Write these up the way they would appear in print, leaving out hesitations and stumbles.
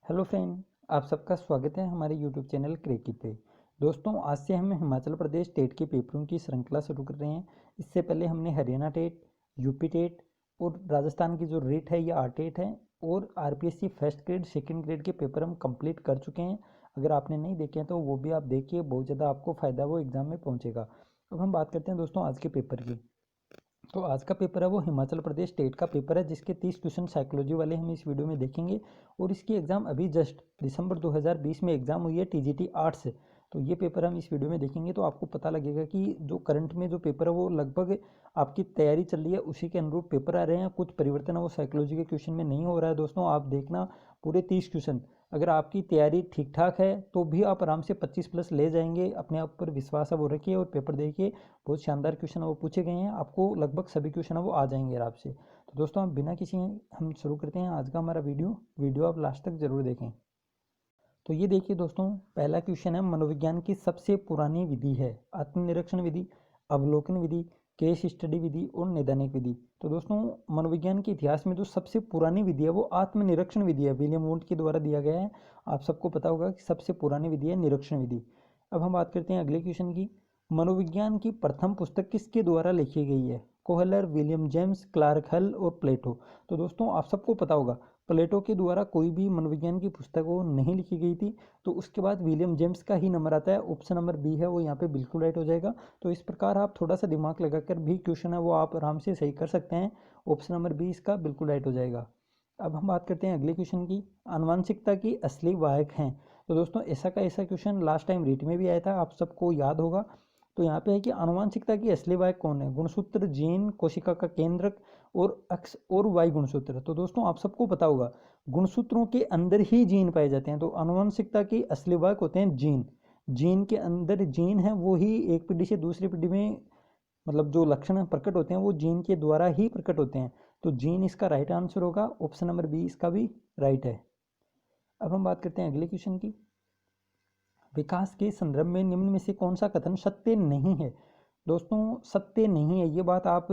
Hello friend, आप सबका स्वागत है हमारे यूट्यूब चैनल क्रेकी पे। दोस्तों, आज से हम हिमाचल प्रदेश टेट के पेपरों की श्रृंखला शुरू कर रहे हैं। इससे पहले हमने हरियाणा टेट, यूपी टेट और राजस्थान की जो रेट है ये आरटेट है और RPSC first grade second grade के पेपर हम कंप्लीट कर चुके हैं। अगर आपने नहीं देखे हैं तो वो भी आप देखिए, बहुत ज़्यादा आपको फ़ायदा वो एग्ज़ाम में पहुँचेगा। अब हम बात करते हैं दोस्तों आज के पेपर की। तो आज का पेपर है वो हिमाचल प्रदेश स्टेट का पेपर है, जिसके 30 क्वेश्चन साइकोलॉजी वाले हम इस वीडियो में देखेंगे। और इसकी एग्ज़ाम अभी जस्ट दिसंबर 2020 में एग्ज़ाम हुई है टीजीटी आर्ट्स से। तो ये पेपर हम इस वीडियो में देखेंगे तो आपको पता लगेगा कि जो करंट में जो पेपर है वो लगभग आपकी तैयारी चल रही है उसी के अनुरूप पेपर आ रहे हैं। कुछ परिवर्तन है वो साइकोलॉजी के क्वेश्चन में नहीं हो रहा है। दोस्तों, आप देखना पूरे 30 क्वेश्चन, अगर आपकी तैयारी ठीक ठाक है तो भी आप आराम से 25 प्लस ले जाएंगे। अपने आप पर विश्वास है वो रखिए और पेपर देखिए, बहुत शानदार क्वेश्चन है वो पूछे गए हैं। आपको लगभग सभी क्वेश्चन है वो आ जाएंगे आराम से। तो दोस्तों, हम बिना किसी हम शुरू करते हैं आज का हमारा वीडियो आप लास्ट तक जरूर देखें। तो ये देखिए दोस्तों, पहला क्वेश्चन है, मनोविज्ञान की सबसे पुरानी विधि है आत्मनिरीक्षण विधि, अवलोकन विधि, केस स्टडी विधि और नैदानिक विधि। तो दोस्तों, मनोविज्ञान के इतिहास में जो सबसे पुरानी विधि है वो आत्मनिरीक्षण विधि है, विलियम वुंट के द्वारा दिया गया है। आप सबको पता होगा कि सबसे पुरानी विधि है निरीक्षण विधि। अब हम बात करते हैं अगले क्वेश्चन की। मनोविज्ञान की प्रथम पुस्तक किसके द्वारा लिखी गई है? कोहलर, विलियम जेम्स, क्लार्क हल और प्लेटो। तो दोस्तों, आप सबको पता होगा प्लेटो के द्वारा कोई भी मनोविज्ञान की पुस्तक वो नहीं लिखी गई थी। तो उसके बाद विलियम जेम्स का ही नंबर आता है। ऑप्शन नंबर बी है वो यहाँ पे बिल्कुल राइट हो जाएगा। तो इस प्रकार आप थोड़ा सा दिमाग लगाकर भी क्वेश्चन है वो आप आराम से सही कर सकते हैं। ऑप्शन नंबर बी इसका बिल्कुल राइट हो जाएगा। अब हम बात करते हैं अगले क्वेश्चन की। आनुवंशिकता की असली वाहक हैं। तो दोस्तों, ऐसा का ऐसा क्वेश्चन लास्ट टाइम रीट में भी आया था, आप सबको याद होगा। तो यहाँ पे है कि आनुवंशिकता की असली वाहक कौन है? गुणसूत्र, जीन, कोशिका का केंद्रक और एक्स और वाई गुणसूत्र। तो दोस्तों, आप सबको पता होगा गुणसूत्रों के अंदर ही जीन पाए जाते हैं। तो आनुवंशिकता की असली वाहक होते हैं जीन। जीन के अंदर जीन है वो ही एक पीढ़ी से दूसरी पीढ़ी में, मतलब जो लक्षण प्रकट होते हैं वो जीन के द्वारा ही प्रकट होते हैं। तो जीन इसका राइट आंसर होगा। ऑप्शन नंबर बी इसका भी राइट है। अब हम बात करते हैं अगले क्वेश्चन की। विकास के संदर्भ में निम्न में से कौन सा कथन सत्य नहीं है? दोस्तों, सत्य नहीं है ये बात आप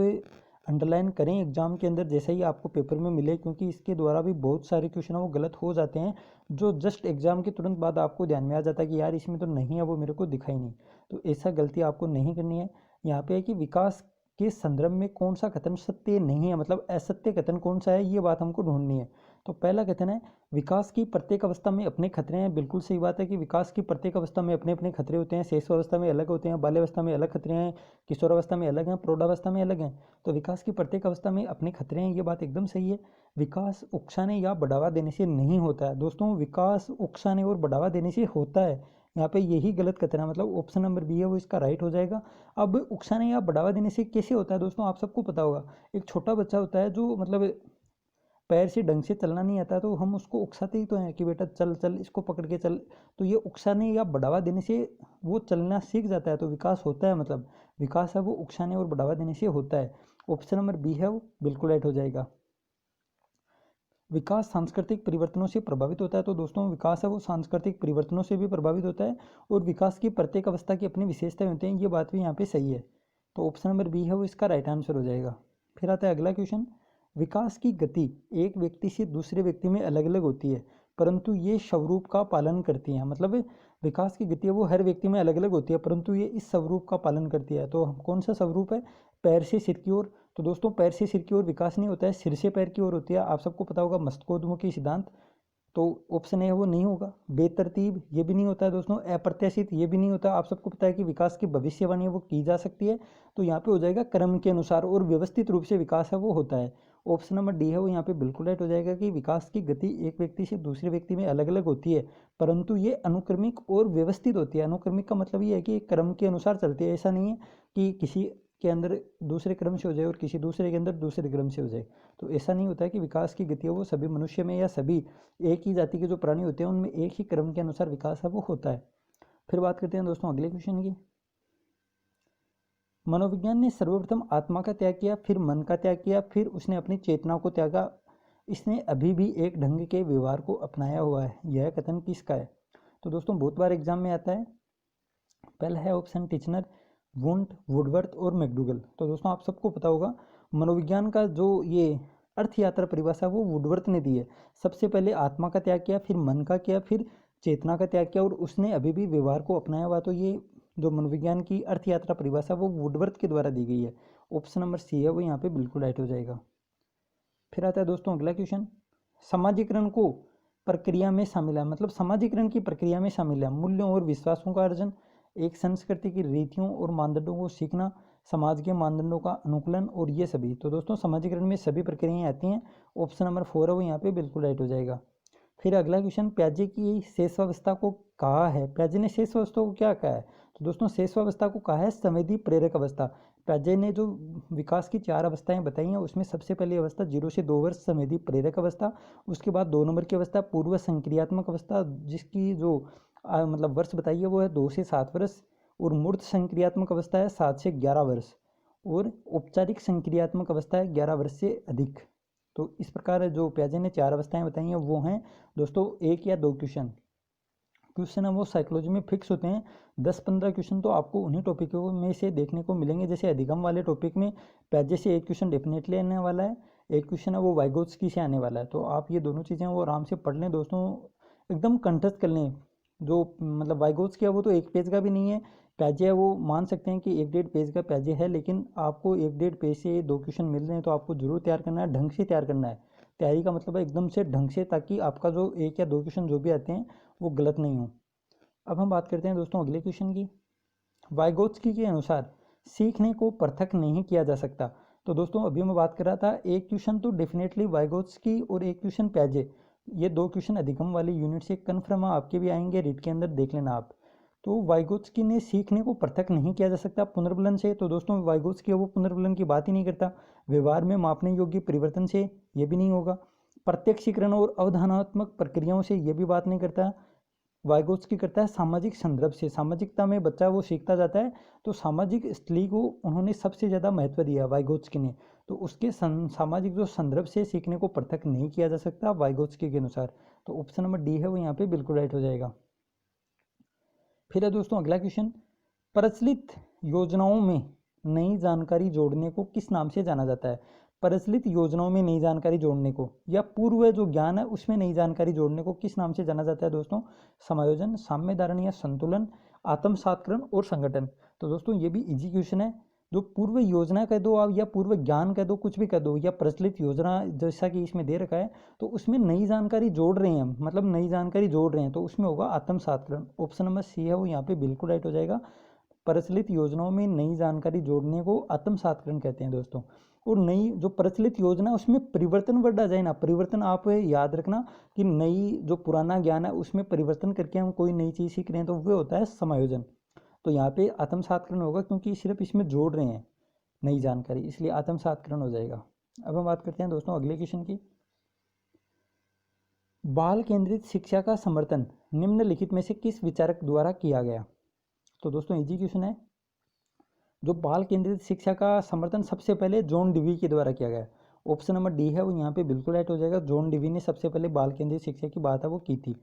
अंडरलाइन करें एग्जाम के अंदर जैसे ही आपको पेपर में मिले, क्योंकि इसके द्वारा भी बहुत सारे क्वेश्चन वो गलत हो जाते हैं जो जस्ट एग्जाम के तुरंत बाद आपको ध्यान में आ जाता है कि यार इसमें तो नहीं है, वो मेरे को दिखाई नहीं। तो ऐसा गलती आपको नहीं करनी है। यहाँ पे है कि विकास के संदर्भ में कौन सा कथन सत्य नहीं है, मतलब असत्य कथन कौन सा है, ये बात हमको ढूंढनी है। तो पहला कथन है, विकास की प्रत्येक अवस्था में अपने खतरे हैं। बिल्कुल सही बात है कि विकास की प्रत्येक अवस्था में अपने अपने खतरे होते हैं। शेष अवस्था में अलग होते हैं, बाल्यावस्था में अलग खतरे हैं, किशोरावस्था में अलग हैं, प्रौढ़ावस्था में अलग हैं। तो विकास की प्रत्येक अवस्था में अपने खतरे हैं, ये बात एकदम सही है। विकास उकसाने या बढ़ावा देने से नहीं होता है। दोस्तों, विकास उकसाने और बढ़ावा देने से होता है। यहाँ पे यही गलत कथन है, मतलब ऑप्शन नंबर बी है वो इसका राइट हो जाएगा। अब उकसाने या बढ़ावा देने से कैसे होता है? दोस्तों, आप सबको पता होगा एक छोटा बच्चा होता है जो मतलब पैर से ढंग से चलना नहीं आता, तो हम उसको उकसाते ही तो हैं कि बेटा चल चल, इसको पकड़ के चल। तो ये उकसाने या बढ़ावा देने से वो चलना सीख जाता है, तो विकास होता है। मतलब विकास है वो उकसाने और बढ़ावा देने से होता है। ऑप्शन नंबर बी है वो बिल्कुल राइट हो जाएगा। विकास सांस्कृतिक परिवर्तनों से प्रभावित होता है। तो दोस्तों, विकास है वो सांस्कृतिक परिवर्तनों से भी प्रभावित होता है और विकास की प्रत्येक अवस्था की अपनी विशेषताएं होती हैं, ये बात भी यहाँ पे सही है। तो ऑप्शन नंबर बी है वो इसका राइट आंसर हो जाएगा। फिर आता है अगला क्वेश्चन। विकास की गति एक व्यक्ति से दूसरे व्यक्ति में अलग अलग होती है, परंतु ये स्वरूप का पालन करती है। मतलब विकास की गति है वो हर व्यक्ति में अलग अलग होती है, परंतु ये इस स्वरूप का पालन करती है। तो कौन सा स्वरूप है? पैर से सिर की ओर। तो दोस्तों, पैर से सिर की ओर विकास नहीं होता है, सिर से पैर की ओर होती है। आप सबको पता होगा मस्तकोद्मुखी सिद्धांत। तो ऑप्शन है वो नहीं होगा। बेतरतीब ये भी नहीं होता है दोस्तों। अप्रत्याशित ये भी नहीं होता। आप सबको पता है कि विकास की भविष्यवाणी है वो की जा सकती है। तो यहाँ पे हो जाएगा क्रम के अनुसार और व्यवस्थित रूप से विकास है वो होता है। ऑप्शन नंबर डी है वो यहाँ पे बिल्कुल राइट हो जाएगा कि विकास की गति एक व्यक्ति से दूसरे व्यक्ति में अलग अलग होती है, परंतु ये अनुक्रमिक और व्यवस्थित होती है। अनुक्रमिक का मतलब ये है कि क्रम के अनुसार चलती है। ऐसा नहीं है कि किसी के अंदर दूसरे क्रम से हो जाए और किसी दूसरे के अंदर दूसरे क्रम से हो जाए। तो ऐसा नहीं होता है कि विकास की गति है वो सभी मनुष्य में या सभी एक ही जाति के जो प्राणी होते हैं उनमें एक ही क्रम के अनुसार विकास है वो होता है। फिर बात करते हैं दोस्तों अगले क्वेश्चन की। मनोविज्ञान ने सर्वप्रथम आत्मा का त्याग किया, फिर मन का त्याग किया, फिर उसने अपनी चेतना को त्यागा। इसने अभी भी एक ढंग के व्यवहार को अपनाया हुआ है। यह कथन किसका है? तो दोस्तों, बहुत बार एग्जाम में आता है। पहला है ऑप्शन टिचनर, वुंट, वुडवर्थ और मैकडूगल। तो दोस्तों, आप सबको पता होगा मनोविज्ञान का जो ये अर्थ यात्रा परिभाषा वो वुडवर्थ ने दी है। सबसे पहले आत्मा का त्याग किया, फिर मन का किया, फिर चेतना का त्याग किया, और उसने अभी भी व्यवहार को अपनाया हुआ। तो ये जो मनोविज्ञान की अर्थ यात्रा परिभाषा वो वुडवर्थ के द्वारा दी गई है। ऑप्शन नंबर सी है वो यहाँ पे बिल्कुल राइट हो जाएगा। फिर आता है दोस्तों अगला क्वेश्चन, समाजीकरण को प्रक्रिया में शामिल है, मतलब समाजीकरण की प्रक्रिया में शामिल है मूल्यों और विश्वासों का अर्जन, एक संस्कृति की रीतियों और मानदंडों को सीखना, समाज के मानदंडों का अनुकूलन, और ये सभी। तो दोस्तों समाजीकरण में सभी प्रक्रियाएं आती हैं। ऑप्शन नंबर 4 है वो यहाँ पे बिल्कुल राइट हो जाएगा। फिर अगला क्वेश्चन, प्याजे की शेषावस्था को कहा है, प्याजे ने शेषावस्था को क्या कहा है? तो दोस्तों शेषावस्था को कहा है संवेदी प्रेरक अवस्था। प्याजे ने जो विकास की 4 अवस्थाएं बताई हैं उसमें सबसे पहली अवस्था 0 से 2 वर्ष संवेदी प्रेरक अवस्था, उसके बाद 2 नंबर की अवस्था पूर्व संक्रियात्मक अवस्था, जिसकी जो मतलब वर्ष बताई है वो है 2 से 7 वर्ष, और मूर्त संक्रियात्मक अवस्था है 7 से 11 वर्ष, और औपचारिक संक्रियात्मक अवस्था है 11 वर्ष से अधिक। तो इस प्रकार जो प्याजे ने 4 अवस्थाएं बताई हैं वो हैं दोस्तों 1 या 2 क्वेश्चन है वो साइकोलॉजी में फिक्स होते हैं। 10-15 क्वेश्चन तो आपको उन्हीं टॉपिकों में से देखने को मिलेंगे। जैसे अधिगम वाले टॉपिक में प्याजे से एक क्वेश्चन डेफिनेटली आने वाला है, एक क्वेश्चन है वो वाइगोत्स्की से आने वाला है। तो आप ये दोनों चीज़ें वो आराम से पढ़ लें दोस्तों, एकदम कंठस्थ कर लें। जो मतलब वाइगोत्स्की है वो तो 1 पेज का भी नहीं है, प्याजे है वो मान सकते हैं कि 1-1.5 पेज का प्याजे है, लेकिन आपको 1-1.5 पेज से 2 क्वेश्चन मिल रहे हैं तो आपको जरूर तैयार करना है, ढंग से तैयार करना है। तैयारी का मतलब है एकदम से ढंग से, ताकि आपका जो 1 या 2 क्वेश्चन जो भी आते हैं वो गलत नहीं हो। अब हम बात करते हैं दोस्तों अगले क्वेश्चन की। वाइगोत्स्की के अनुसार सीखने को पृथक नहीं किया जा सकता। तो दोस्तों अभी मैं बात कर रहा था, एक क्वेश्चन तो डेफिनेटली वाइगोत्स्की और एक क्वेश्चन प्याजे, ये 2 क्वेश्चन अधिगम वाली यूनिट से कन्फर्म आपके भी आएंगे, रीड के अंदर देख लेना आप। तो वाइगोत्स्की ने सीखने को पृथक नहीं किया जा सकता पुनर्बलन से। तो दोस्तों वाइगोत्स्की वो पुनर्बलन की बात ही नहीं करता। व्यवहार में मापने योग्य परिवर्तन से ये भी नहीं होगा। प्रत्यक्षीकरण और अवधारणात्मक प्रक्रियाओं से ये भी बात नहीं करता। वाइगोत्स्की करता है सामाजिक संदर्भ से, सामाजिकता में बच्चा वो सीखता जाता है। तो सामाजिक स्थली को उन्होंने सबसे ज़्यादा महत्व दिया वाइगोत्स्की ने। तो उसके सामाजिक जो संदर्भ से सीखने को पृथक नहीं किया जा सकता वाइगोत्स्की के अनुसार। तो ऑप्शन नंबर डी है वो यहाँ पे बिल्कुल राइट हो जाएगा। फिर है दोस्तों अगला क्वेश्चन, प्रचलित योजनाओं में नई जानकारी जोड़ने को किस नाम से जाना जाता है? प्रचलित योजनाओं में नई जानकारी जोड़ने को या पूर्व जो ज्ञान है उसमें नई जानकारी जोड़ने को किस नाम से जाना जाता है दोस्तों? समायोजन, साम्य धारण या संतुलन, आत्मसात्करण और संगठन। तो दोस्तों ये भी इजी क्वेश्चन है। जो पूर्व योजना कह दो आप या पूर्व ज्ञान कह दो, कुछ भी कह दो, या प्रचलित योजना जैसा कि इसमें दे रखा है, तो उसमें नई जानकारी जोड़ रहे हैं हम, मतलब नई जानकारी जोड़ रहे हैं, तो उसमें होगा आत्मसात्करण। ऑप्शन नंबर सी है वो यहाँ पे बिल्कुल राइट हो जाएगा। प्रचलित योजनाओं में नई जानकारी जोड़ने को आत्मसात्करण कहते हैं दोस्तों। और नई जो प्रचलित योजना उसमें परिवर्तन वर्ड आ जाए ना, परिवर्तन आप याद रखना कि नई जो पुराना ज्ञान है उसमें परिवर्तन करके हम कोई नई चीज़ सीख रहे हैं तो वो होता है समायोजन। तो यहाँ पे आत्मसात्करण होगा क्योंकि सिर्फ इसमें जोड़ रहे हैं नई जानकारी, इसलिए आत्मसात्करण हो जाएगा। अब हम बात करते हैं दोस्तों अगले क्वेश्चन की। बाल केंद्रित शिक्षा का समर्थन निम्नलिखित में से किस विचारक द्वारा किया गया? तो दोस्तों इजी क्वेश्चन है। जो बाल केंद्रित शिक्षा का समर्थन सबसे पहले जॉन डिवी के द्वारा किया गया। ऑप्शन नंबर डी है वो यहाँ पे बिल्कुल राइट हो जाएगा। जॉन डिवी ने सबसे पहले बाल केंद्रित शिक्षा की बात है वो की थी।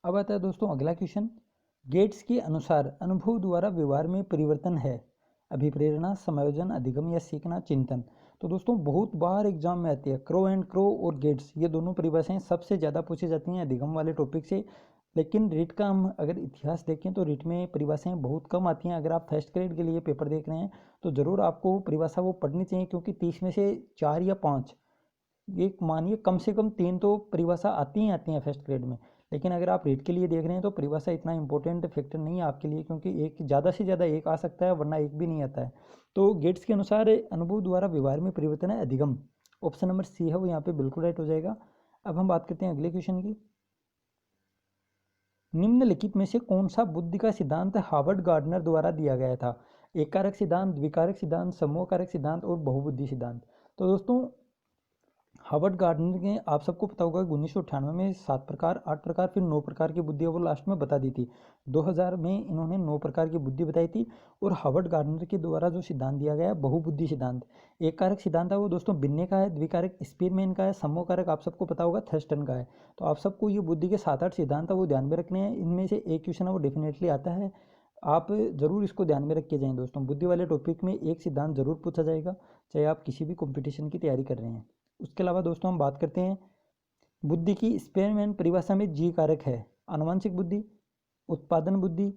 अब आता है दोस्तों अगला क्वेश्चन, गेट्स के अनुसार अनुभव द्वारा व्यवहार में परिवर्तन है अभिप्रेरणा, समायोजन, अधिगम या सीखना, चिंतन। तो दोस्तों बहुत बार एग्जाम में आती है, क्रो एंड क्रो और गेट्स, ये दोनों परिभाषाएं सबसे ज़्यादा पूछी जाती हैं अधिगम वाले टॉपिक से। लेकिन रीट का हम अगर इतिहास देखें तो रीट में परिभाषाएं बहुत कम आती हैं। अगर आप फर्स्ट ग्रेड के लिए पेपर देख रहे हैं तो ज़रूर आपको परिभाषा वो पढ़नी चाहिए, क्योंकि 30 में से 4 या 5, एक मानिए कम से कम 3 तो परिभाषा आती हैं फर्स्ट ग्रेड में। लेकिन अगर आप रीट के लिए देख रहे हैं तो परिभाषा इतना इंपॉर्टेंट फैक्टर नहीं है आपके लिए, क्योंकि एक ज़्यादा से ज़्यादा एक आ सकता है वरना एक भी नहीं आता है। तो गेट्स के अनुसार अनुभव द्वारा व्यवहार में परिवर्तन है अधिगम। ऑप्शन नंबर सी है वो यहाँ पे बिल्कुल राइट हो जाएगा। अब हम बात करते हैं अगले क्वेश्चन की। निम्नलिखित में से कौन सा बुद्धि का सिद्धांत हार्वर्ड गार्डनर द्वारा दिया गया था? एक कारक सिद्धांत, द्विकारक सिद्धांत, समूह कारक सिद्धांत और बहुबुद्धि सिद्धांत। तो दोस्तों हार्वर्ड गार्डनर ने, आप सबको पता होगा 1998 में 7 प्रकार, 8 प्रकार, फिर 9 प्रकार की बुद्धि वो लास्ट में बता दी थी। 2000 में इन्होंने 9 प्रकार की बुद्धि बताई थी। और हार्वर्ड गार्डनर के द्वारा जो सिद्धांत दिया गया है बहुबुद्धि सिद्धांत। एक कारक सिद्धांत है वो दोस्तों बिन्ने का है, द्विकारक स्पीरमैन का है, समूह कारक आप सबको पता होगा थर्स्टन का है। तो आप सबको ये बुद्धि के 7-8 सिद्धांत है वो ध्यान में रखने हैं। इनमें से एक क्वेश्चन है वो डेफिनेटली आता है, आप जरूर इसको ध्यान में रख के जाएं दोस्तों। बुद्धि वाले टॉपिक में एक सिद्धांत जरूर पूछा जाएगा, चाहे आप किसी भी कंपटीशन की तैयारी कर रहे हैं। उसके अलावा दोस्तों हम बात करते हैं बुद्धि की। स्पेयरमैन परिभाषा में जी कारक है आनुवंशिक बुद्धि, उत्पादन बुद्धि,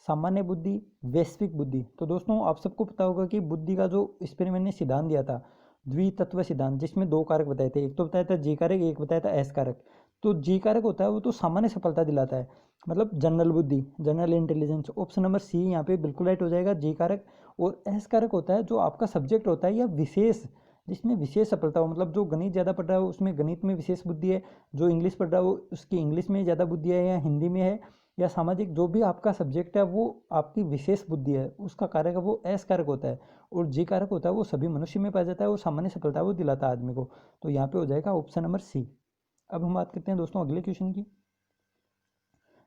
सामान्य बुद्धि, वैश्विक बुद्धि। तो दोस्तों आप सबको पता होगा कि बुद्धि का जो स्पेयरमैन ने सिद्धांत दिया था, द्वितत्व सिद्धांत, जिसमें दो कारक बताए थे, एक तो बताया था जी कारक, एक बताया था एस कारक। तो जी कारक होता है वो तो सामान्य सफलता दिलाता है, मतलब जनरल बुद्धि, general intelligence. Option number C यहाँ पे बिल्कुल राइट हो जाएगा, जी कारक। और एस कारक होता है जो आपका सब्जेक्ट होता है या विशेष, जिसमें विशेष सफलता हो, मतलब जो गणित ज़्यादा पढ़ रहा है उसमें गणित में विशेष बुद्धि है, जो इंग्लिश पढ़ रहा है वो उसकी इंग्लिश में ज़्यादा बुद्धि है, या हिंदी में है, या सामाजिक, जो भी आपका सब्जेक्ट है वो आपकी विशेष बुद्धि है, उसका कारक है वो एस कारक होता है। और जी कारक होता है वो सभी मनुष्य में पाया जाता है और सामान्य सफलता वो दिलाता है आदमी को। तो यहाँ पे हो जाएगा ऑप्शन नंबर सी। अब हम बात करते हैं दोस्तों अगले क्वेश्चन की।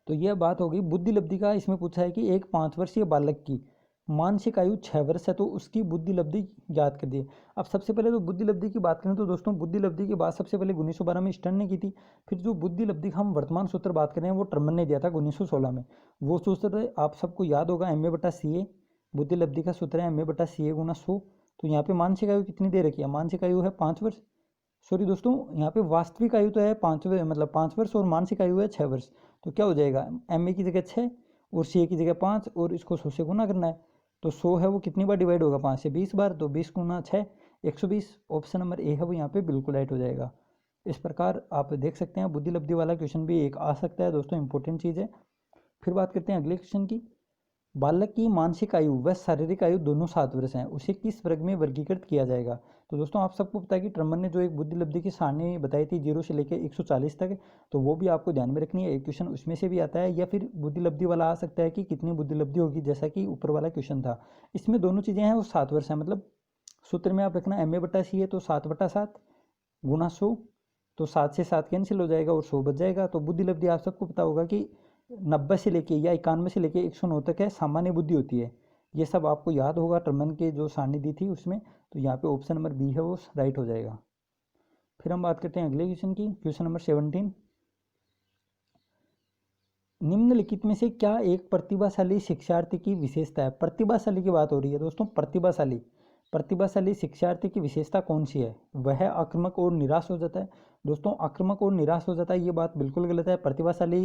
तो यह बात हो गई बुद्धि लब्धि का। इसमें पूछा है कि एक 5 वर्षीय बालक की मानसिक आयु 6 वर्ष है, तो उसकी बुद्धि लब्धि याद कर दिए। अब सबसे पहले तो बुद्धि लब्धि की बात करें तो दोस्तों बुद्धि लब्धि की बात सबसे पहले 1912 में स्टर्न ने की थी। फिर जो बुद्धि लब्धि का हम वर्तमान सूत्र बात करें वो टर्मन ने दिया था 1916 में। वो सूत्र आप सबको याद होगा, MA/CA। बुद्धि लब्धि का सूत्र है MA/CA × 100। तो यहाँ पे मानसिक आयु कितनी दे रखी है, मानसिक आयु है 5 वर्ष। सॉरी दोस्तों, यहाँ पे वास्तविक आयु तो है 5 मतलब 5 वर्ष और मानसिक आयु है 6 वर्ष। तो क्या हो जाएगा, MA की जगह 6 और CA की जगह 5 और इसको 100 से गुना करना है। तो 100 है वो कितनी बार डिवाइड होगा, 5 से 20 बार, तो 20 × 6 120। ऑप्शन नंबर ए है वो यहाँ पे बिल्कुल राइट हो जाएगा। इस प्रकार आप देख सकते हैं बुद्धि लब्धि वाला क्वेश्चन भी एक आ सकता है दोस्तों, इंपॉर्टेंट चीज़ है। फिर बात करते हैं अगले क्वेश्चन की। बालक की मानसिक आयु व शारीरिक आयु दोनों 7 वर्ष हैं, उसे किस वर्ग में वर्गीकृत किया जाएगा। तो दोस्तों आप सबको पता है कि टर्मन ने जो एक बुद्धि लब्धि की सारणी बताई थी 0 से लेकर 140 तक, तो वो भी आपको ध्यान में रखनी है। एक क्वेश्चन उसमें से भी आता है, या फिर बुद्धि लब्धि वाला आ सकता है कि कितनी बुद्धि लब्धि होगी, जैसा कि ऊपर वाला क्वेश्चन था। इसमें दोनों चीज़ें हैं वो 7 वर्ष हैं, मतलब सूत्र में आप रखना MA/CA, तो 7/7 × 100, तो 7 से 7 कैंसिल हो जाएगा और 100 बच जाएगा। तो बुद्धि लब्धि आप सबको पता होगा कि 90 से लेके या 91 से लेके 109 तक है, सामान्य बुद्धि होती है। ये सब आपको याद होगा टर्मन के जो सारणी दी थी उसमें। तो यहाँ पे ऑप्शन नंबर बी है वो राइट हो जाएगा। फिर हम बात करते हैं अगले क्वेश्चन की, क्वेश्चन नंबर 17। निम्नलिखित में से क्या एक प्रतिभाशाली शिक्षार्थी की विशेषता है। प्रतिभाशाली की बात हो रही है दोस्तों, प्रतिभाशाली शिक्षार्थी की विशेषता कौन सी है। वह आक्रामक और निराश हो जाता है। दोस्तों आक्रामक और निराश हो जाता है ये बात बिल्कुल गलत है। प्रतिभाशाली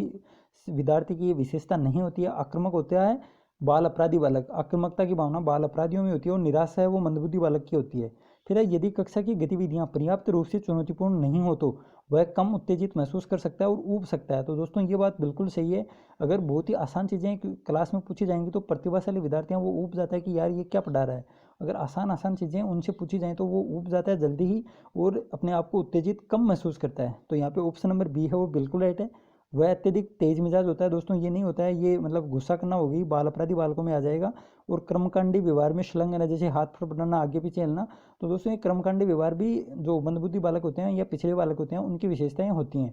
विद्यार्थी की ये विशेषता नहीं होती है। आक्रामक होता है बाल अपराधी बालक, आक्रामकता की भावना बाल अपराधियों में होती है, और निराश है वो मंदबुद्धि बालक की होती है। फिर यदि कक्षा की गतिविधियां पर्याप्त रूप से चुनौतीपूर्ण नहीं हो तो वह कम उत्तेजित महसूस कर सकता है और ऊब सकता है। तो दोस्तों ये बात बिल्कुल सही है। अगर बहुत ही आसान चीज़ें क्लास में पूछी जाएंगी तो प्रतिभाशाली विद्यार्थी वो ऊब जाता है कि यार ये क्या पढ़ा रहा है। अगर आसान चीज़ें उनसे पूछी जाएँ तो वो ऊब जाता है जल्दी ही और अपने आप को उत्तेजित कम महसूस करता है। तो यहाँ पे ऑप्शन नंबर बी है वो बिल्कुल राइट है। वह अत्यधिक तेज मिजाज होता है। दोस्तों ये नहीं होता है, ये मतलब गुस्सा करना होगी, बाल अपराधी बालकों में आ जाएगा। और कर्मकांडी व्यवहार में शलंग है, जैसे हाथ फड़फड़ाना, आगे पीछे हिलना। तो दोस्तों ये कर्मकांडी व्यवहार भी जो मंदबुद्धि बालक होते हैं या पिछड़े बालक होते हैं उनकी विशेषताएं होती हैं।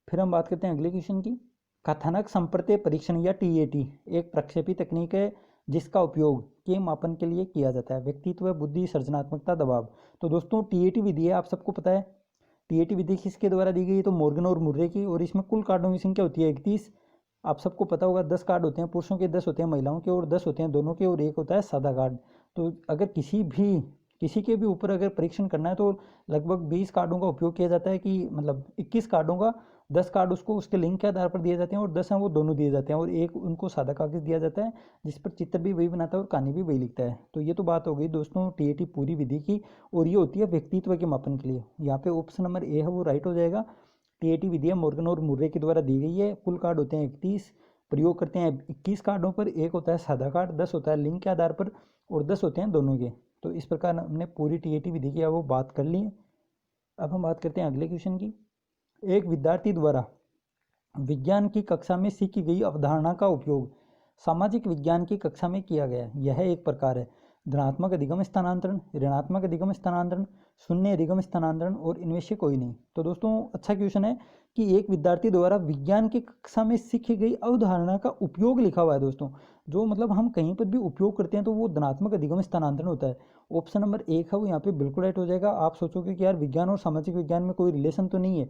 फिर हम बात करते हैं अगले क्वेश्चन की। कथानक संप्रत्यय परीक्षण या TAT एक प्रक्षेपी तकनीक है जिसका उपयोग के मापन के लिए किया जाता है। व्यक्तित्व, बुद्धि, सृजनात्मकता, दबाव। तो दोस्तों TAT विधि है, आप सबको पता है। TAT विधि किसके द्वारा दी गई है, तो मॉर्गन और मुर्रे की। और इसमें कुल कार्डों की संख्या होती है 31। आप सबको पता होगा 10 कार्ड होते हैं पुरुषों के, 10 होते हैं महिलाओं के, और 10 होते हैं दोनों के, और एक होता है सादा कार्ड। तो अगर किसी के भी ऊपर अगर परीक्षण करना है तो लगभग 20 कार्डों का उपयोग किया जाता है, कि मतलब 21 कार्डों का 10 कार्ड उसको उसके लिंक के आधार पर दिए जाते हैं और 10 हैं वो दोनों दिए जाते हैं, और एक उनको सादा कागज दिया जाता है जिस पर चित्र भी वही बनाता है और कहानी भी वही लिखता है। तो ये तो बात हो गई दोस्तों TAT पूरी विधि की, और ये होती है व्यक्तित्व के मापन के लिए। यहाँ पे ऑप्शन नंबर ए है वो राइट हो जाएगा। TAT विधि मॉर्गन और मुर्रे के द्वारा दी गई है। कुल कार्ड होते हैं 31, प्रयोग करते हैं 21 कार्डों पर, एक होता है सादा कार्ड, 10 होता है लिंक के आधार पर, और 10 होते हैं दोनों के। तो इस प्रकार हमने पूरी TAT विधि की वो बात कर ली है। अब हम बात करते हैं अगले क्वेश्चन की। एक विद्यार्थी द्वारा विज्ञान की कक्षा में सीखी गई अवधारणा का उपयोग सामाजिक विज्ञान की कक्षा में किया गया। यह एक प्रकार है धनात्मक अधिगम स्थानांतरण, ऋणात्मक अधिगम स्थानांतरण, शून्य अधिगम स्थानांतरण, और इनमें से कोई नहीं। तो दोस्तों अच्छा क्वेश्चन है कि एक विद्यार्थी द्वारा विज्ञान की कक्षा में सीखी गई अवधारणा का उपयोग लिखा हुआ है। दोस्तों जो मतलब हम कहीं पर भी उपयोग करते हैं तो वो धनात्मक अधिगम स्थानांतरण होता है। ऑप्शन नंबर 1 है वो यहाँ पे बिल्कुल राइट हो जाएगा। आप सोचोगे कि यार विज्ञान और सामाजिक विज्ञान में कोई रिलेशन तो नहीं है,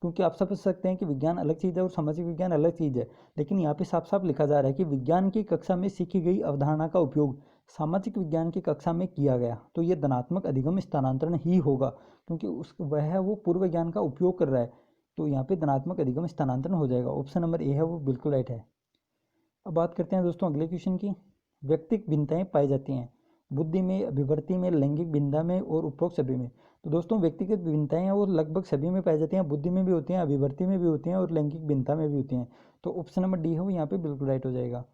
क्योंकि आप समझ सकते हैं कि विज्ञान अलग चीज़ है और सामाजिक विज्ञान अलग चीज़ है। लेकिन यहाँ पे साफ साफ लिखा जा रहा है कि विज्ञान की कक्षा में सीखी गई अवधारणा का उपयोग सामाजिक विज्ञान की कक्षा में किया गया, तो ये धनात्मक अधिगम स्थानांतरण ही होगा, क्योंकि वो पूर्व ज्ञान का उपयोग कर रहा है, तो यहाँ पे धनात्मक अधिगम स्थानांतरण हो जाएगा। ऑप्शन नंबर ए है वो बिल्कुल राइट है। अब बात करते हैं दोस्तों अगले क्वेश्चन की। व्यक्तिक भिन्नताएं पाई जाती हैं बुद्धि में, अभिवृत्ति में, लैंगिक भिन्नता में और उपरोक्त सभी में। तो दोस्तों व्यक्तिगत भिन्नताएं हैं वो लगभग सभी में पाई जाती हैं, बुद्धि में भी होती हैं, अभिवृत्ति में भी होती हैं और लैंगिक भिन्नता में भी होती हैं। तो ऑप्शन नंबर डी है वो यहाँ पे बिल्कुल राइट हो जाएगा।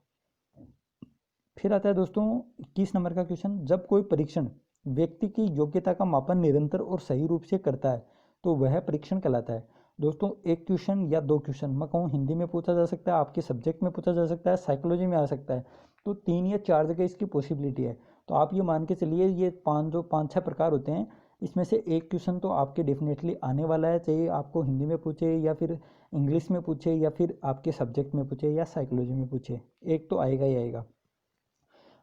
फिर आता है दोस्तों 21 नंबर का क्वेश्चन। जब कोई परीक्षण व्यक्ति की योग्यता का मापन निरंतर और सही रूप से करता है तो वह परीक्षण कहलाता है। दोस्तों एक क्वेश्चन या दो क्वेश्चन मैं कहूँ हिंदी में पूछा जा सकता है, आपके सब्जेक्ट में पूछा जा सकता है, साइकोलॉजी में आ सकता है, तो 3 या 4 जगह इसकी पॉसिबिलिटी है। तो आप ये मान के चलिए ये 5-6 प्रकार होते हैं, इसमें से एक क्वेश्चन तो आपके डेफिनेटली आने वाला है, चाहे आपको हिंदी में पूछे या फिर इंग्लिश में पूछे या फिर आपके सब्जेक्ट में पूछे या साइकोलॉजी में पूछे, एक तो आएगा ही आएगा।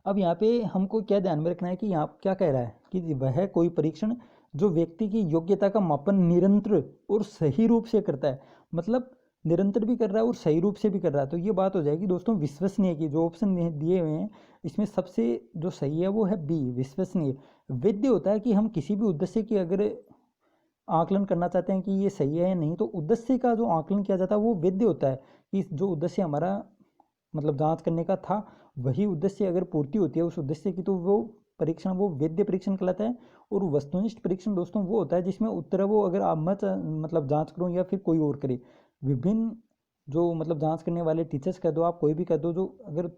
अब यहाँ पे हमको क्या ध्यान में रखना है कि यहाँ क्या कह रहा है कि वह कोई परीक्षण जो व्यक्ति की योग्यता का मापन निरंतर और सही रूप से करता है, मतलब निरंतर भी कर रहा है और सही रूप से भी कर रहा है, तो ये बात हो जाएगी दोस्तों विश्वसनीय की। जो ऑप्शन दिए हुए हैं इसमें सबसे जो सही है वो है बी, विश्वसनीय। वैध होता है कि हम किसी भी उद्देश्य की अगर आकलन करना चाहते हैं कि ये सही है या नहीं, तो उद्देश्य का जो आकलन किया जाता है वो वैध होता है कि जो उद्देश्य हमारा मतलब जांच करने का था वही उद्देश्य अगर पूर्ति होती है उस उद्देश्य की, तो वो परीक्षण वो वैध परीक्षण कहलाता है। और वस्तुनिष्ठ परीक्षण दोस्तों वो होता है जिसमें उत्तर वो अगर आप मतलब जांच करो या फिर कोई और करे, विभिन्न जो मतलब जांच करने वाले टीचर्स कह दो, आप कोई भी कह दो, जो अगर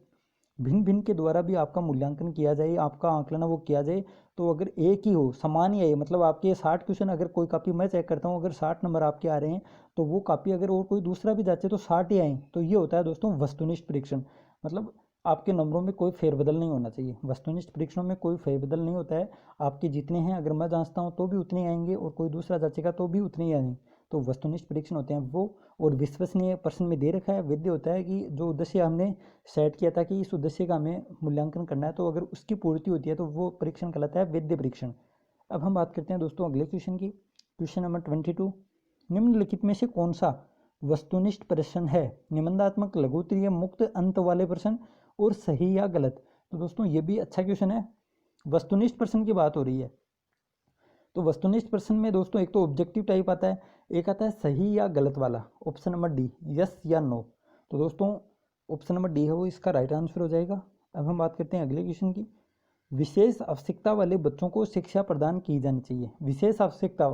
भिन्न भिन्न के द्वारा भी आपका मूल्यांकन किया जाए, आपका आकलन वो किया जाए, तो अगर एक ही हो, समान ही है, मतलब आपके 60 क्वेश्चन अगर कोई कॉपी मैं चेक करता हूँ अगर 60 नंबर आपके आ रहे हैं तो वो कॉपी अगर और कोई दूसरा भी जाते तो 60 ही आए, तो ये होता है दोस्तों वस्तुनिष्ठ परीक्षण। मतलब आपके नंबरों में कोई फेरबदल नहीं होना चाहिए, वस्तुनिष्ठ परीक्षणों में कोई फेरबदल नहीं होता है, आपके जितने हैं अगर मैं जांचता हूँ तो भी उतने आएंगे और कोई दूसरा जांचेगा तो भी उतने ही आएंगे, तो वस्तुनिष्ठ परीक्षण होते हैं वो। और विश्वसनीय प्रश्न में दे रखा है, वैध होता है कि जो उद्देश्य हमने सेट किया था कि इस उद्देश्य का हमें मूल्यांकन करना है, तो अगर उसकी पूर्ति होती है तो वो परीक्षण कहलाता है वैध परीक्षण। अब हम बात करते हैं दोस्तों अगले क्वेश्चन की। क्वेश्चन नंबर 22, निम्नलिखित में से कौन सा वस्तुनिष्ठ प्रश्न है? निबंधात्मक, लघुत्तरीय, मुक्त अंत वाले प्रश्न और सही या गलत। तो दोस्तों ये भी अच्छा क्वेश्चन है, वस्तुनिष्ठ प्रश्न की बात हो रही है। तो वस्तुनिष्ठ प्रश्न में दोस्तों एक तो ऑब्जेक्टिव टाइप आता है, एक आता है सही या गलत वाला, ऑप्शन नंबर डी, यस या नो। तो दोस्तों ऑप्शन नंबर डी है वो इसका राइट आंसर हो जाएगा। अब हम बात करते हैं अगले क्वेश्चन की। विशेष आवश्यकता वाले बच्चों को शिक्षा प्रदान की जानी चाहिए। विशेष आवश्यकता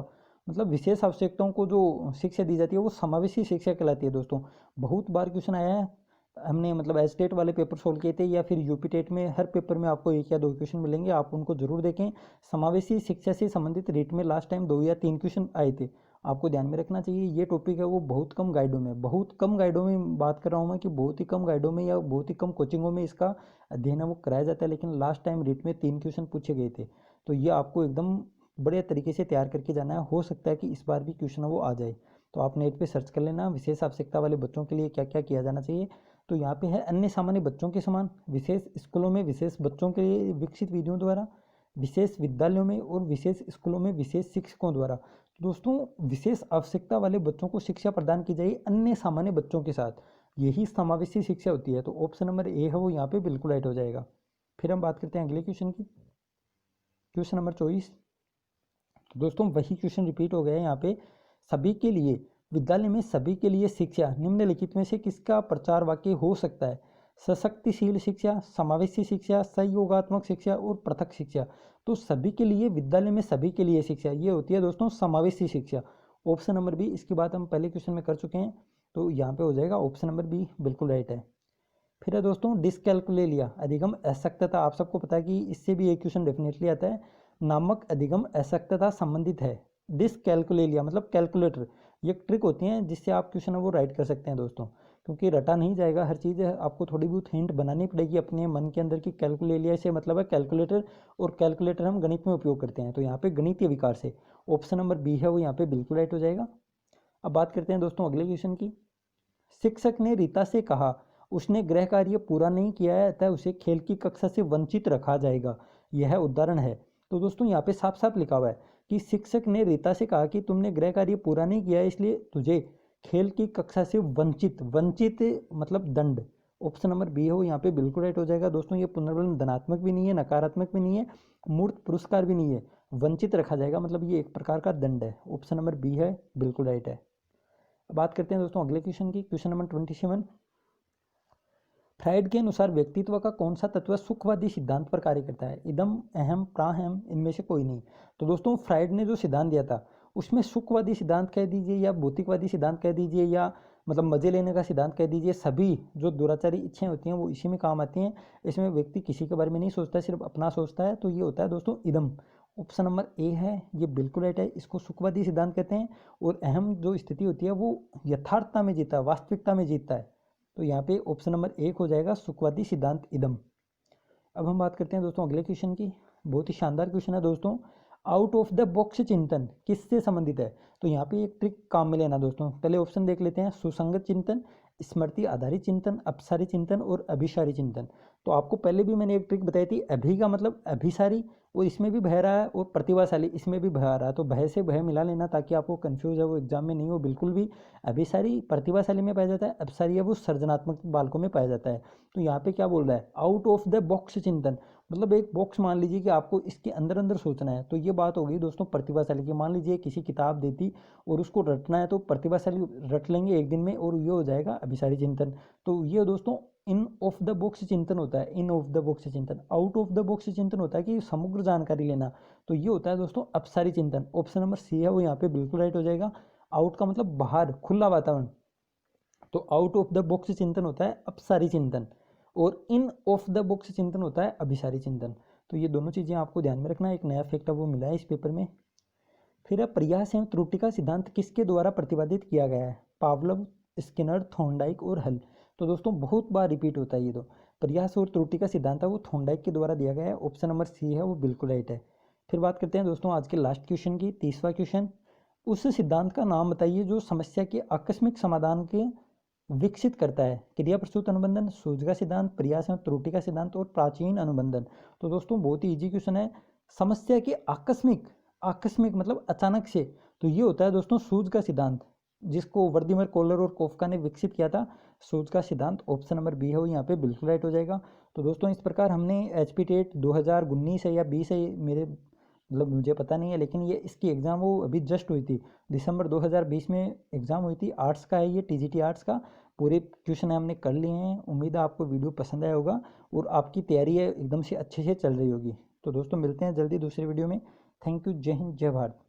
मतलब विशेष आवश्यकताओं को जो शिक्षा दी जाती है वो समावेशी शिक्षा कहलाती है दोस्तों। बहुत बार क्वेश्चन आया है, हमने मतलब एच टेट वाले पेपर सोल्व किए थे या फिर यूपी टेट में, हर पेपर में आपको 1 या 2 क्वेश्चन मिलेंगे, आप उनको जरूर देखें। समावेशी शिक्षा से संबंधित रेट में लास्ट टाइम 2 या 3 क्वेश्चन आए थे, आपको ध्यान में रखना चाहिए। ये टॉपिक है वो बहुत कम गाइडों में, बहुत कम गाइडों में बात कर रहा हूँ मैं कि बहुत ही कम गाइडों में या बहुत ही कम कोचिंगों में इसका अध्ययन है वो कराया जाता है, लेकिन लास्ट टाइम रेट में 3 क्वेश्चन पूछे गए थे, तो ये आपको एकदम बड़े तरीके से तैयार करके जाना है। हो सकता है कि इस बार भी क्वेश्चन वो आ जाए, तो आप नेट पे सर्च कर लेना विशेष आवश्यकता वाले बच्चों के लिए क्या क्या किया जाना चाहिए। तो यहाँ पे है अन्य सामान्य बच्चों के समान, विशेष स्कूलों में विशेष बच्चों के लिए विकसित विधियों द्वारा, विशेष विद्यालयों में और विशेष स्कूलों में विशेष शिक्षकों द्वारा। दोस्तों विशेष आवश्यकता वाले बच्चों को शिक्षा प्रदान की जाए अन्य सामान्य बच्चों के साथ, यही समावेशी शिक्षा होती है। तो ऑप्शन नंबर ए है वो यहाँ पे बिल्कुल राइट हो जाएगा। फिर हम बात करते हैं अगले क्वेश्चन की। क्वेश्चन नंबर 24 दोस्तों वही क्वेश्चन रिपीट हो गया है यहाँ पे। सभी के लिए विद्यालय में सभी के लिए शिक्षा निम्नलिखित में से किसका प्रचार वाक्य हो सकता है? सशक्तिशील शिक्षा, समावेशी शिक्षा, सहयोगात्मक शिक्षा और पृथक शिक्षा। तो सभी के लिए विद्यालय में सभी के लिए शिक्षा ये होती है दोस्तों समावेशी शिक्षा। ऑप्शन नंबर बी, इसकी बात हम पहले क्वेश्चन में कर चुके हैं, तो यहाँ पे हो जाएगा ऑप्शन नंबर बी बिल्कुल राइट है। फिर है दोस्तों डिसकैलकुलेलिया, अधिगम असक्तता। आप सबको पता है कि इससे भी एक क्वेश्चन डेफिनेटली आता है, नामक अधिगम असक्तता संबंधित है। डिसकैलकुलेलिया मतलब कैलकुलेटर, ये ट्रिक होती है जिससे आप क्वेश्चन है वो राइट कर सकते हैं दोस्तों, क्योंकि रटा नहीं जाएगा, हर चीज़ है आपको थोड़ी बहुत हिंट बनानी पड़ेगी अपने मन के अंदर की। कैलकुलेलिया से मतलब है कैलकुलेटर, और कैलकुलेटर हम गणित में उपयोग करते हैं, तो यहाँ पे गणितीय विकार से ऑप्शन नंबर बी है वो यहाँ पे बिल्कुल राइट हो जाएगा। अब बात करते हैं दोस्तों अगले क्वेश्चन की। शिक्षक ने रीता से कहा उसने गृह कार्य पूरा नहीं किया है अतः उसे खेल की कक्षा से वंचित रखा जाएगा, यह उदाहरण है। तो दोस्तों यहाँ पे साफ साफ लिखा हुआ है कि शिक्षक ने रीता से कहा कि तुमने गृह कार्य पूरा नहीं किया है इसलिए तुझे खेल की कक्षा से वंचित, वंचित मतलब दंड, ऑप्शन नंबर बी है वो यहाँ पे बिल्कुल राइट हो जाएगा। दोस्तों ये पुनर्बलन धनात्मक भी नहीं है, नकारात्मक भी नहीं है, मूर्त पुरस्कार भी नहीं है, वंचित रखा जाएगा, मतलब ये एक प्रकार का दंड है। ऑप्शन नंबर बी है बिल्कुल राइट है। अब बात करते हैं दोस्तों अगले क्वेश्चन की। क्वेश्चन नंबर 27, फ्राइड के अनुसार व्यक्तित्व का कौन सा तत्व सुखवादी सिद्धांत पर कार्य करता है? इदम, अहम, प्राहम, इनमें से कोई नहीं। तो दोस्तों फ्राइड ने जो सिद्धांत दिया था उसमें सुखवादी सिद्धांत कह दीजिए या भौतिकवादी सिद्धांत कह दीजिए या मतलब मजे लेने का सिद्धांत कह दीजिए, सभी जो दुराचारी इच्छाएं होती हैं वो इसी में काम आती हैं। इसमें व्यक्ति किसी के बारे में नहीं सोचता, सिर्फ अपना सोचता है, तो ये होता है दोस्तों इदम। ऑप्शन नंबर ए है ये बिल्कुल राइट है, इसको सुखवादी सिद्धांत कहते हैं। और अहम जो स्थिति होती है वो यथार्थता में जीता है, वास्तविकता में जीतता है, तो यहाँ पे ऑप्शन नंबर एक हो जाएगा सुखवादी सिद्धांत इदम। अब हम बात करते हैं दोस्तों अगले क्वेश्चन की। बहुत ही शानदार क्वेश्चन है दोस्तों। आउट ऑफ द बॉक्स चिंतन किससे संबंधित है? तो यहाँ पे एक ट्रिक काम में लेना दोस्तों। पहले ऑप्शन देख लेते हैं, सुसंगत चिंतन, स्मृति आधारित चिंतन, अपसारी चिंतन और अभिसारी चिंतन। तो आपको पहले भी मैंने एक ट्रिक बताई थी, अभि का मतलब अभिसारी, और इसमें भी भय रहा है, और प्रतिभाशाली इसमें भी भय आ रहा है, तो भय से भय मिला लेना ताकि आपको कंफ्यूज है वो एग्जाम में नहीं हो बिल्कुल भी। अभिसारी प्रतिभाशाली में पाया जाता है, अपसारी है वो सृजनात्मक बालकों में पाया जाता है। तो यहाँ पे क्या बोल रहा है, आउट ऑफ द बॉक्स चिंतन, मतलब एक बॉक्स मान लीजिए कि आपको इसके अंदर अंदर सोचना है, तो ये बात हो गई दोस्तों प्रतिभाशाली की। मान लीजिए किसी किताब देती और उसको रटना है, तो प्रतिभाशाली रट लेंगे एक दिन में, और ये हो जाएगा अभिसारी चिंतन। तो ये दोस्तों इन ऑफ द बॉक्स चिंतन होता है, इन ऑफ द बॉक्स चिंतन। आउट ऑफ द बॉक्स चिंतन होता है कि समग्र जानकारी लेना, तो ये होता है दोस्तों अपसारी चिंतन। ऑप्शन नंबर सी है वो यहाँ पे बिल्कुल राइट हो जाएगा। आउट का मतलब बाहर, खुला वातावरण, तो आउट ऑफ द बॉक्स चिंतन होता है अपसारी चिंतन, और इन ऑफ द बॉक्स चिंतन होता है अभिसारी चिंतन। तो ये दोनों चीज़ें आपको ध्यान में रखना। एक नया फैक्ट वो मिला है इस पेपर में। फिर अब प्रयास एवं त्रुटि का सिद्धांत किसके द्वारा प्रतिपादित किया गया है? पावलोव, स्किनर, थॉर्नडाइक और हल। तो दोस्तों बहुत बार रिपीट होता है ये। तो प्रयास और त्रुटि का सिद्धांत है वो थॉर्नडाइक के द्वारा दिया गया है। ऑप्शन नंबर सी है वो बिल्कुल राइट है। फिर बात करते हैं दोस्तों आज के लास्ट क्वेश्चन की, 30वां क्वेश्चन। उस सिद्धांत का नाम बताइए जो समस्या के आकस्मिक समाधान के विकसित करता है। क्रिया प्रस्तुत अनुबंधन, सूझ का सिद्धांत, प्रयास एवं त्रुटि का सिद्धांत और प्राचीन अनुबंधन। तो दोस्तों बहुत ही इजी क्वेश्चन है। समस्या के आकस्मिक, आकस्मिक मतलब अचानक से, तो ये होता है दोस्तों सूझ का सिद्धांत, जिसको वर्दिमर, कोहलर और कोफका ने विकसित किया था। सूझ का सिद्धांत ऑप्शन नंबर बी है वो यहाँ पे बिल्कुल राइट हो जाएगा। तो दोस्तों इस प्रकार हमने एचपी टेट 2019 है या 20 है, मेरे मतलब मुझे पता नहीं है, लेकिन ये इसकी एग्ज़ाम वो अभी जस्ट हुई थी, दिसंबर 2020 में एग्ज़ाम हुई थी। आर्ट्स का है ये, टीजीटी आर्ट्स का। पूरे क्वेश्चन हमने कर लिए हैं। उम्मीद है आपको वीडियो पसंद आया होगा और आपकी तैयारी है एकदम से अच्छे से चल रही होगी। तो दोस्तों मिलते हैं जल्दी दूसरी वीडियो में। Thank you. जय हिंद, जय भारत।